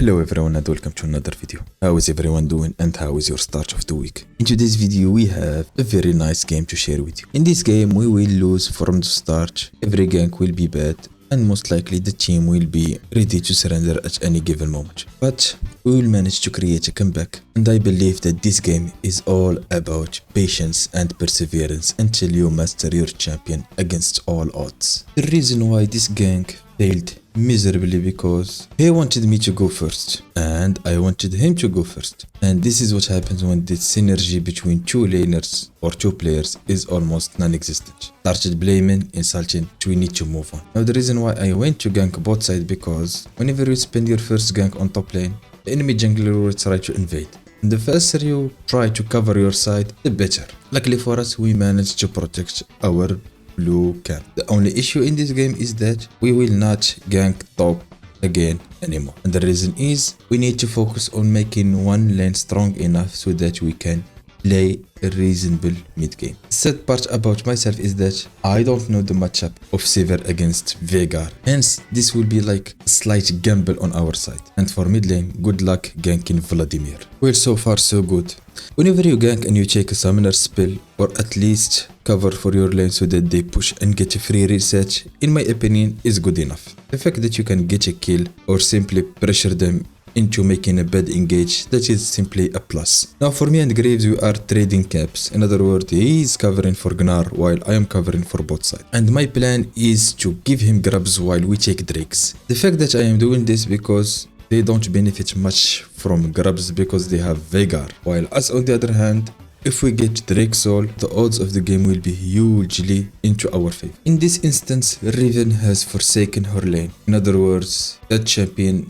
Hello everyone and welcome to another video. How is everyone doing and how is your start of the week? In today's video we have a very nice game to share with you. In this game we will lose from the start, every gank will be bad and most likely the team will be ready to surrender at any given moment. But we will manage to create a comeback, and I believe that this game is all about patience and perseverance until you master your champion against all odds. The reason why this gank failed miserably because he wanted me to go first and I wanted him to go first, and this is what happens when the synergy between two laners or two players is almost non-existent. Started blaming, insulting, we need to move on. Now the reason why I went to gank bot side, because whenever you spend your first gank on top lane, the enemy jungler will try to invade. And the faster you try to cover your side, the better. Luckily for us, we managed to protect our blue camp. The only issue in this game is that we will not gank top again anymore, and the reason is we need to focus on making one lane strong enough so that we can play a reasonable mid game. The sad part about myself is that I don't know the matchup of Sivir against Volibear, hence this will be like a slight gamble on our side. And for mid lane, good luck ganking Volibear. Well, so far so good. Whenever you gank and you take a summoner spell, or at least cover for your lane so that they push and get a free reset, in my opinion is good enough. The fact that you can get a kill or simply pressure them into making a bad engage, that is simply a plus. Now for me and Graves, we are trading caps. In other words, he is covering for Gnar while I am covering for both sides. And my plan is to give him grabs while we take drakes. The fact that I am doing this because they don't benefit much from grabs because they have Volibear, while us on the other hand, if we get Drake Soul, the odds of the game will be hugely into our favor. In this instance, Riven has forsaken her lane. In other words, that champion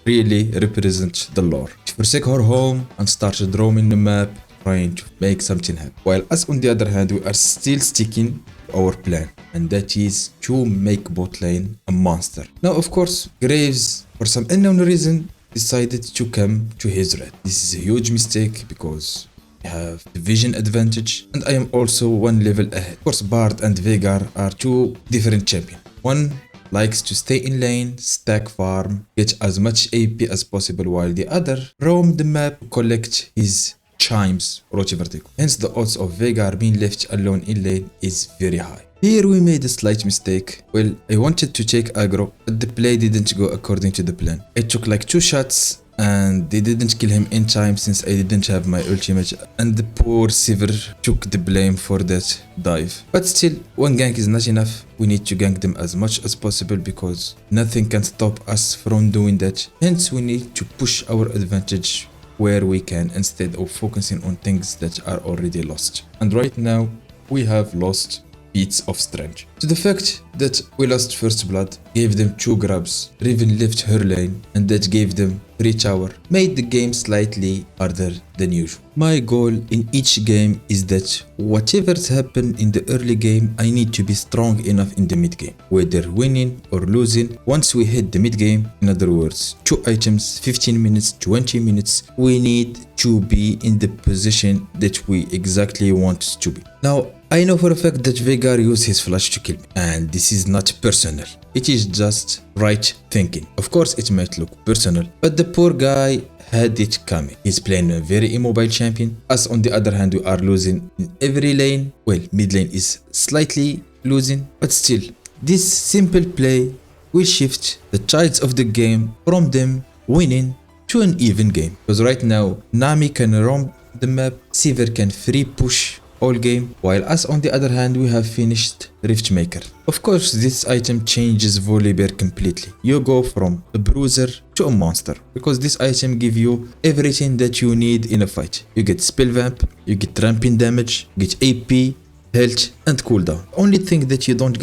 really represents the lore. She forsake her home and started roaming the map, trying to make something happen. While us on the other hand, we are still sticking to our plan, and that is to make bot lane a monster. Now of course, Graves, for some unknown reason, decided to come to his red. This is a huge mistake because I have the vision advantage and I am also one level ahead. Of course, Bard and Volibear are two different champions. One likes to stay in lane, stack farm, get as much AP as possible, while the other roam the map, collect his chimes or whatever they call. Hence the odds of Volibear being left alone in lane is very high. Here we made a slight mistake. Well, I wanted to take aggro, but the play didn't go according to the plan. I took like 2 shots and they didn't kill him in time since I didn't have my ultimate, and the poor Sivir took the blame for that dive. But still, one gank is not enough. We need to gank them as much as possible because nothing can stop us from doing that. Hence we need to push our advantage where we can instead of focusing on things that are already lost. And right now we have lost beats of strength. To the fact that we lost first blood, gave them 2 grabs, Riven left her lane, and that gave them 3 tower, made the game slightly harder than usual. My goal in each game is that whatever's happened in the early game, I need to be strong enough in the mid game. Whether winning or losing, once we hit the mid game, in other words, 2 items, 15 minutes, 20 minutes, we need to be in the position that we exactly want to be. Now, I know for a fact that Volibear used his flash to kill me, and this is not personal. It is just right thinking. Of course, it might look personal, but the poor guy had it coming. He's playing a very immobile champion. Us on the other hand, we are losing in every lane. Well, mid lane is slightly losing, but still, this simple play will shift the tides of the game from them winning to an even game. Because right now, Nami can roam the map, Sivir can free push all game, while us on the other hand, we have finished Riftmaker. Of course, this item changes Volibear completely. You go from a bruiser to a monster, because this item gives you everything that you need in a fight. You get spell vamp, you get ramping damage, you get AP, health and cooldown. The only thing that you don't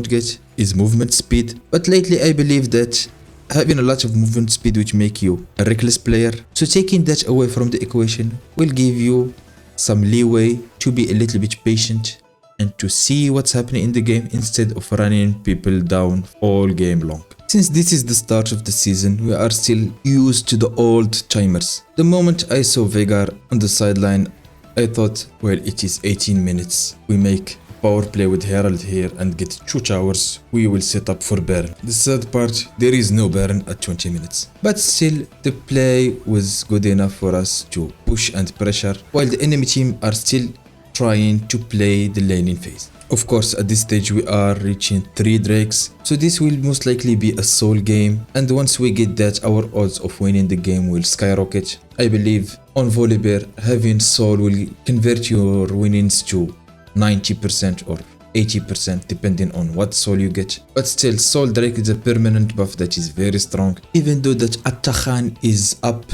get is movement speed, but lately I believe that having a lot of movement speed which make you a reckless player, so taking that away from the equation will give you some leeway to be a little bit patient and to see what's happening in the game instead of running people down all game long. Since this is the start of the season, we are still used to the old timers. The moment I saw Volibear on the sideline, I thought, well, it is 18 minutes. We make power play with Herald here and get 2 towers, we will set up for Baron. The sad part, there is no Baron at 20 minutes. But still, the play was good enough for us to push and pressure, while the enemy team are still trying to play the laning phase. Of course, at this stage we are reaching 3 drakes, so this will most likely be a soul game, and once we get that, our odds of winning the game will skyrocket. I believe on Volibear, having soul will convert your winnings to 90% or 80% depending on what soul you get. But still, soul drake is a permanent buff that is very strong. Even though that Attakhan is up,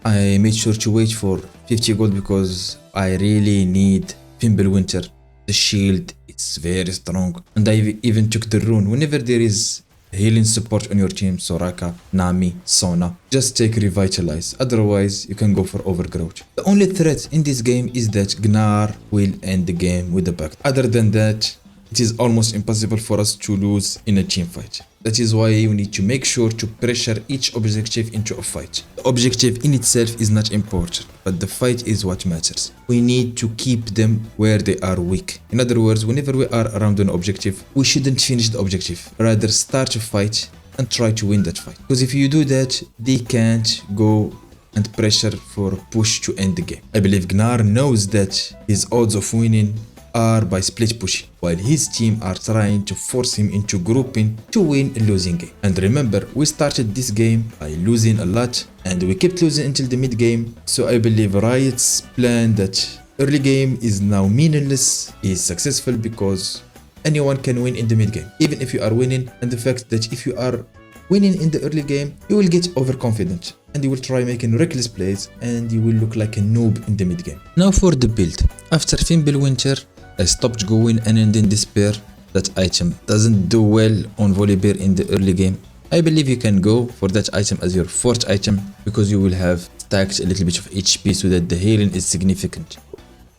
I made sure to wait for 50 gold because I really need Fimbulwinter. The shield is very strong, and I even took the rune. Whenever there is healing support on your team, Soraka, Nami, Sona, just take Revitalize, otherwise you can go for Overgrowth. The only threat in this game is that Gnar will end the game with the bug. Other than that, it is almost impossible for us to lose in a team fight. That is why you need to make sure to pressure each objective into a fight. The objective in itself is not important, but the fight is what matters. We need to keep them where they are weak. In other words, whenever we are around an objective, we shouldn't finish the objective. Rather start a fight and try to win that fight. Because if you do that, they can't go and pressure for a push to end the game. I believe Gnar knows that his odds of winning are by split pushing, while his team are trying to force him into grouping to win a losing game. And remember, we started this game by losing a lot and we kept losing until the mid game, so I believe Riot's plan that early game is now meaningless is successful because anyone can win in the mid game, even if you are winning, and the fact that if you are winning in the early game, you will get overconfident and you will try making reckless plays and you will look like a noob in the mid game. Now for the build. After Fimbulwinter, I stopped going and in despair. That item doesn't do well on Volibear in the early game. I believe you can go for that item as your 4th item because you will have stacked a little bit of HP so that the healing is significant.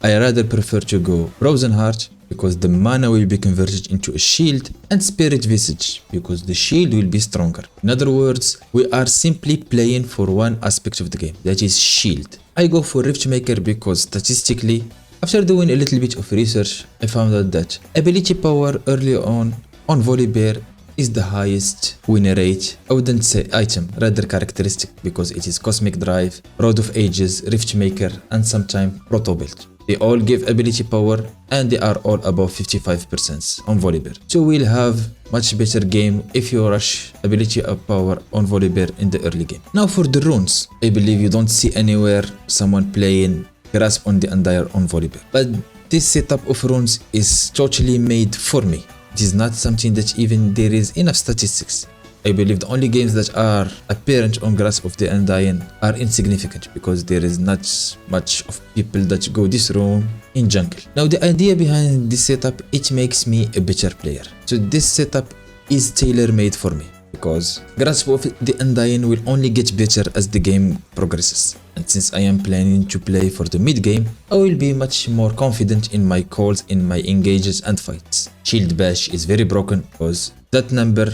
I rather prefer to go Frozen Heart because the mana will be converted into a shield, and Spirit Visage because the shield will be stronger. In other words, we are simply playing for one aspect of the game, that is shield. I go for Riftmaker because statistically, after doing a little bit of research, I found out that ability power early on Volibear is the highest win rate. I wouldn't say item, rather characteristic, because it is Cosmic Drive, Rod of Ages, Riftmaker, and sometimes Proto Build. They all give ability power and they are all above 55% on Volibear. So we'll have much better game if you rush ability power on Volibear in the early game. Now for the runes, I believe you don't see anywhere someone playing Grasp on the Undyre on Volibear. But this setup of runes is totally made for me. It is not something that even there is enough statistics. I believe the only games that are apparent on Grasp of the Undying are insignificant because there is not much of people that go this rune in jungle. Now the idea behind this setup, it makes me a better player. So this setup is tailor-made for me because Grasp of the Undying will only get better as the game progresses. And since I am planning to play for the mid game, I will be much more confident in my calls in my engages and fights. Shield Bash is very broken because that number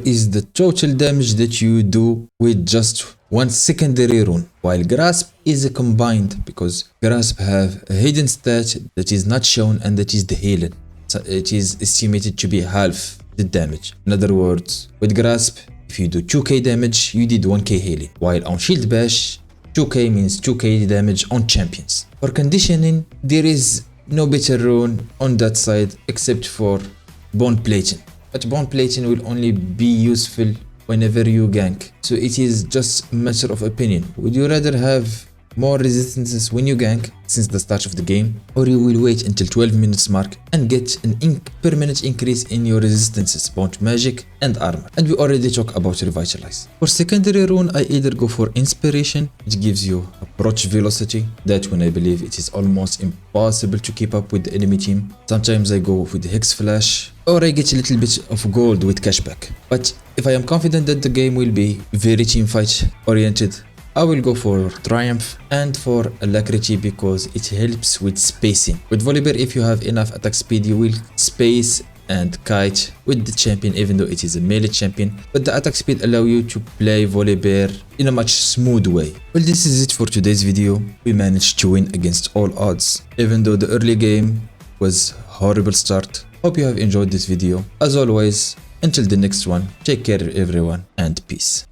is the total damage that you do with just one secondary rune, while Grasp is a combined because Grasp have a hidden stat that is not shown and that is the healing. So it is estimated to be half the damage. In other words, with Grasp, if you do 2k damage, you did 1k healing, while on Shield Bash, 2k means 2k damage on champions. For conditioning, there is no better rune on that side except for Bone Plating. But Bone Plating will only be useful whenever you gank. So it is just a matter of opinion. Would you rather have more resistances when you gank since the start of the game, or you will wait until 12 minutes mark and get an permanent increase in your resistances, both magic and armor? And we already talked about Revitalize. For secondary rune, I either go for Inspiration, which gives you approach velocity, that when I believe it is almost impossible to keep up with the enemy team. Sometimes I go with the Hex Flash, or I get a little bit of gold with cashback. But if I am confident that the game will be very teamfight oriented, I will go for Triumph and for Alacrity because it helps with spacing. With Volibear, if you have enough attack speed, you will space and kite with the champion even though it is a melee champion, but the attack speed allow you to play Volibear in a much smooth way. Well, this is it for today's video. We managed to win against all odds, even though the early game was horrible start. Hope you have enjoyed this video. As always, until the next one, take care everyone and peace.